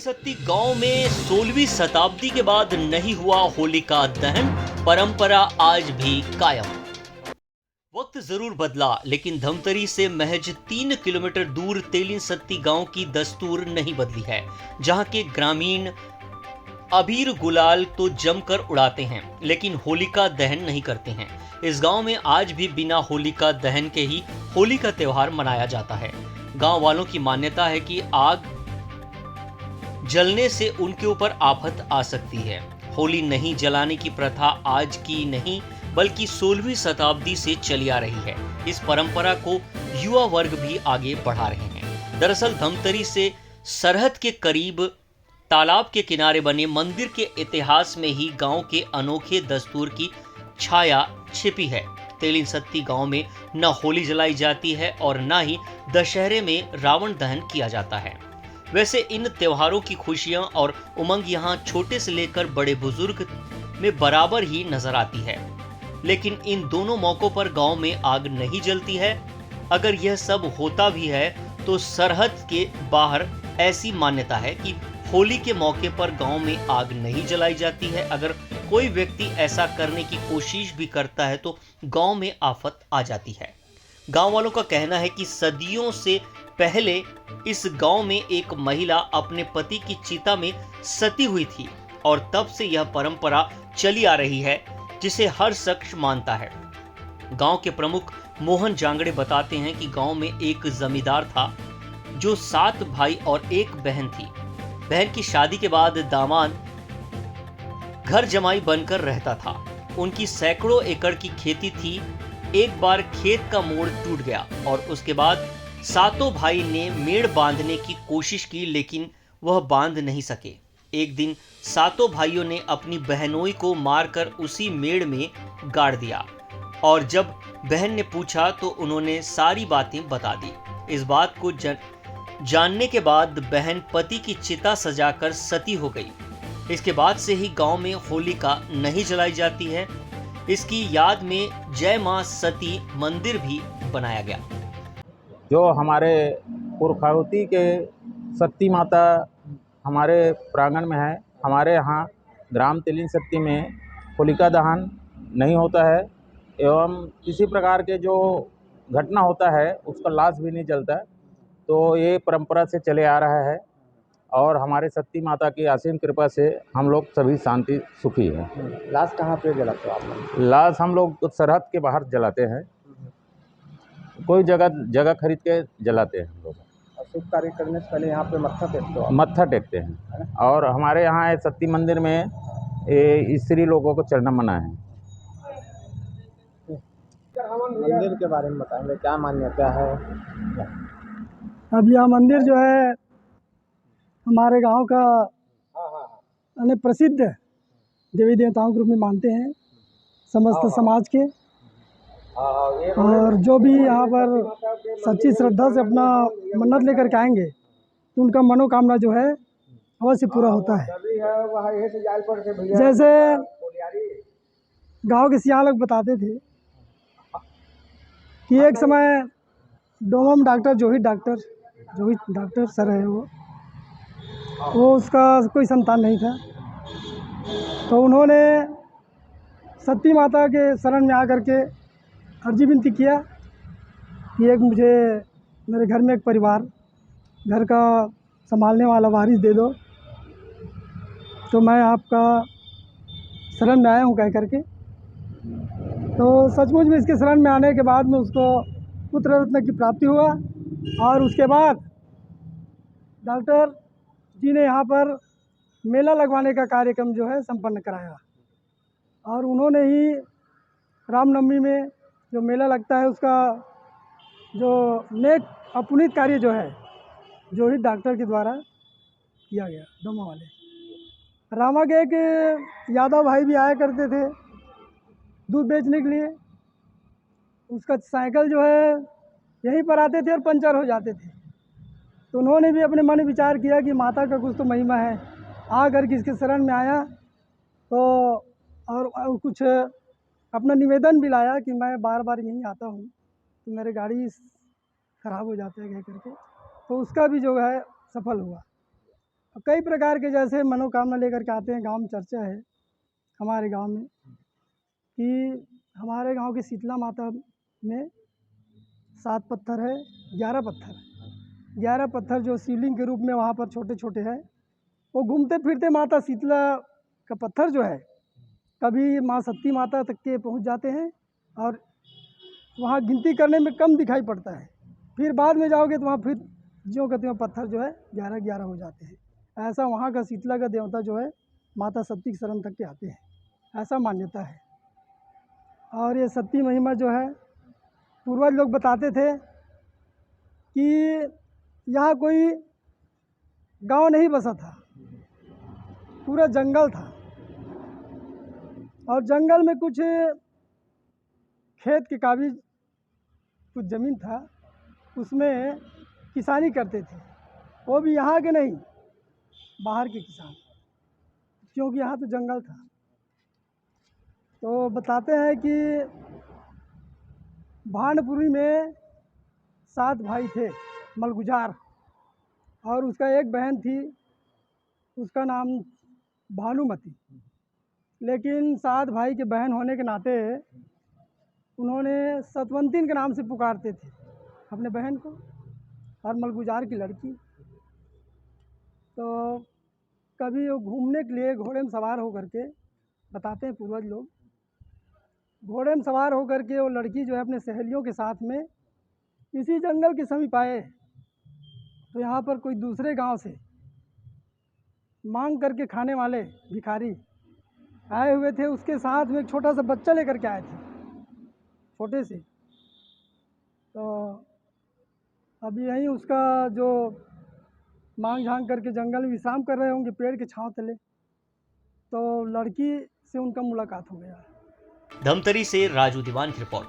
तेलिनसत्ती गांव में 16वीं शताब्दी के बाद नहीं हुआ होलिका दहन, परंपरा आज भी कायम। वक्त जरूर बदला, लेकिन धमतरी से महज 3 किलोमीटर दूर तेलिनसत्ती गांव की दस्तूर नहीं बदली है, जहां के ग्रामीण अबीर गुलाल तो जमकर उड़ाते हैं, लेकिन होलिका दहन नहीं करते हैं। इस गांव में आज भी बिना होलिका दहन के ही होली का त्योहार मनाया जाता है। गांव वालों की मान्यता है कि आग जलने से उनके ऊपर आफत आ सकती है। होली नहीं जलाने की प्रथा आज की नहीं बल्कि 16वीं शताब्दी से चली आ रही है। इस परंपरा को युवा वर्ग भी आगे बढ़ा रहे हैं। दरअसल धमतरी से सरहद के करीब तालाब के किनारे बने मंदिर के इतिहास में ही गांव के अनोखे दस्तूर की छाया छिपी है। तेलिनसत्ती गांव में न होली जलाई जाती है और न ही दशहरे में रावण दहन किया जाता है। वैसे इन त्योहारों की खुशियां और उमंग यहाँ छोटे से लेकर बड़े बुजुर्ग में बराबर ही नजर आती है, लेकिन इन दोनों मौकों पर गांव में आग नहीं जलती है। अगर यह सब होता भी है तो सरहद के बाहर ऐसी मान्यता है कि होली के मौके पर गांव में आग नहीं जलाई जाती है। अगर कोई व्यक्ति ऐसा करने की कोशिश भी करता है तो गांव में आफत आ जाती है। गांव वालों का कहना है कि सदियों से पहले इस गांव में एक महिला अपने पति की चिता में सती हुई थी और तब से यह परंपरा चली आ रही है, जिसे हर शख्स मानता है। गांव के प्रमुख मोहन जांगड़े बताते हैं कि गांव में एक जमींदार था जो 7 भाई और 1 बहन थी। बहन की शादी के बाद दामाद घर जमाई बनकर रहता था। उनकी सैकड़ों एकड़ की खेती थी। एक बार खेत का मोड़ टूट गया और उसके बाद 7 भाई ने मेड़ बांधने की कोशिश की, लेकिन वह बांध नहीं सके। एक दिन 7 भाइयों ने अपनी बहनोई को मारकर उसी मेड़ में गाड़ दिया और जब बहन ने पूछा तो उन्होंने सारी बातें बता दी। इस बात को जानने के बाद बहन पति की चिता सजाकर सती हो गई। इसके बाद से ही गांव में होलिका नहीं जलाई जाती है। इसकी याद में जय मां सती मंदिर भी बनाया गया। जो हमारे पुरखावती के सती माता हमारे प्रांगण में है। हमारे यहाँ ग्राम तेलिनसत्ती में होलिका दहन नहीं होता है एवं किसी प्रकार के जो घटना होता है उसका लाश भी नहीं जलता है। तो ये परंपरा से चले आ रहा है और हमारे सती माता की असीम कृपा से हम लोग सभी शांति सुखी हैं। लाश कहाँ पे जलाते हो आप लोग? लाश हम लोग सरहद के बाहर जलाते हैं। कोई जगह खरीद के जलाते हैं हम लोग। और शुभ कार्य करने से पहले यहाँ पे मत्था टेकते हो? मत्था टेकते हैं और हमारे यहाँ सती मंदिर में स्त्री लोगों को चढ़ना मना है। मंदिर के बारे में बताएंगे, क्या मान्यता है? अब यह मंदिर जो है हमारे गांव का प्रसिद्ध देवी देवताओं के रूप में मानते हैं समस्त समाज के। और जो भी यहाँ पर सच्ची श्रद्धा से अपना मन्नत लेकर के आएंगे तो उनका मनोकामना जो है अवश्य पूरा होता है। जैसे गांव के सियान लोग बताते थे कि एक समय डोमम डॉक्टर जोहित डॉक्टर सर है वो उसका कोई संतान नहीं था, तो उन्होंने सती माता के शरण में आकर के अर्जी विनती किया कि एक मुझे मेरे घर में एक परिवार घर का संभालने वाला वारिस दे दो। तो मैं आपका शरण में आया हूँ कह करके। तो सचमुच में इसके शरण में आने के बाद में उसको पुत्र रत्न की प्राप्ति हुआ और उसके बाद डॉक्टर जी ने यहाँ पर मेला लगवाने का कार्यक्रम जो है संपन्न कराया और उन्होंने ही रामनवमी में जो मेला लगता है उसका जो नेक अपुनीत कार्य जो है जो ही डॉक्टर के द्वारा किया गया। दोनों वाले रामा के एक यादव भाई भी आया करते थे दूध बेचने के लिए। उसका साइकिल जो है यहीं पर आते थे और पंचर हो जाते थे, तो उन्होंने भी अपने मन विचार किया कि माता का कुछ तो महिमा है। आकर किसके शरण में आया तो और कुछ अपना निवेदन भी लाया कि मैं बार बार यहीं आता हूँ तो मेरे गाड़ी ख़राब हो जाते हैं कह करके। तो उसका भी जो है सफल हुआ। कई प्रकार के जैसे मनोकामना लेकर के आते हैं। गांव में चर्चा है हमारे गांव में कि हमारे गांव की शीतला माता में 7 पत्थर है, 11 पत्थर, 11 पत्थर जो शिवलिंग के रूप में वहाँ पर छोटे छोटे हैं। वो घूमते फिरते माता शीतला का पत्थर जो है कभी माँ सती माता तक के पहुँच जाते हैं और वहाँ गिनती करने में कम दिखाई पड़ता है। फिर बाद में जाओगे तो वहाँ फिर ज्यों कहते हैं पत्थर जो है 11-11 हो जाते हैं। ऐसा वहाँ का शीतला का देवता जो है माता सती की शरण तक के आते हैं, ऐसा मान्यता है। और ये सती महिमा जो है पूर्वज लोग बताते थे कि यहाँ कोई गांव नहीं बसा था, पूरा जंगल था और जंगल में कुछ खेत के काबिज कुछ ज़मीन था, उसमें किसानी करते थे। वो भी यहाँ के नहीं, बाहर के किसान, क्योंकि यहाँ तो जंगल था। तो बताते हैं कि भांडपुरी में 7 भाई थे मलगुजार, और उसका एक बहन थी, उसका नाम भानुमति। लेकिन 7 भाई के बहन होने के नाते उन्होंने सतवंतीन के नाम से पुकारते थे अपने बहन को और मलगुजार की लड़की। तो कभी वो घूमने के लिए घोड़े में सवार होकर के, बताते हैं पूर्वज लोग, घोड़े में सवार होकर के वो लड़की जो है अपने सहेलियों के साथ में इसी जंगल के समीप आए। तो यहाँ पर कोई दूसरे गांव से मांग करके खाने वाले भिखारी आए हुए थे, उसके साथ में एक छोटा सा बच्चा लेकर के आए थे, छोटे से। तो अब यहीं उसका जो मांग झांग करके जंगल में विश्राम कर रहे होंगे पेड़ के छांव तले, तो लड़की से उनका मुलाकात हो गया। धमतरी से राजू दीवान की रिपोर्ट।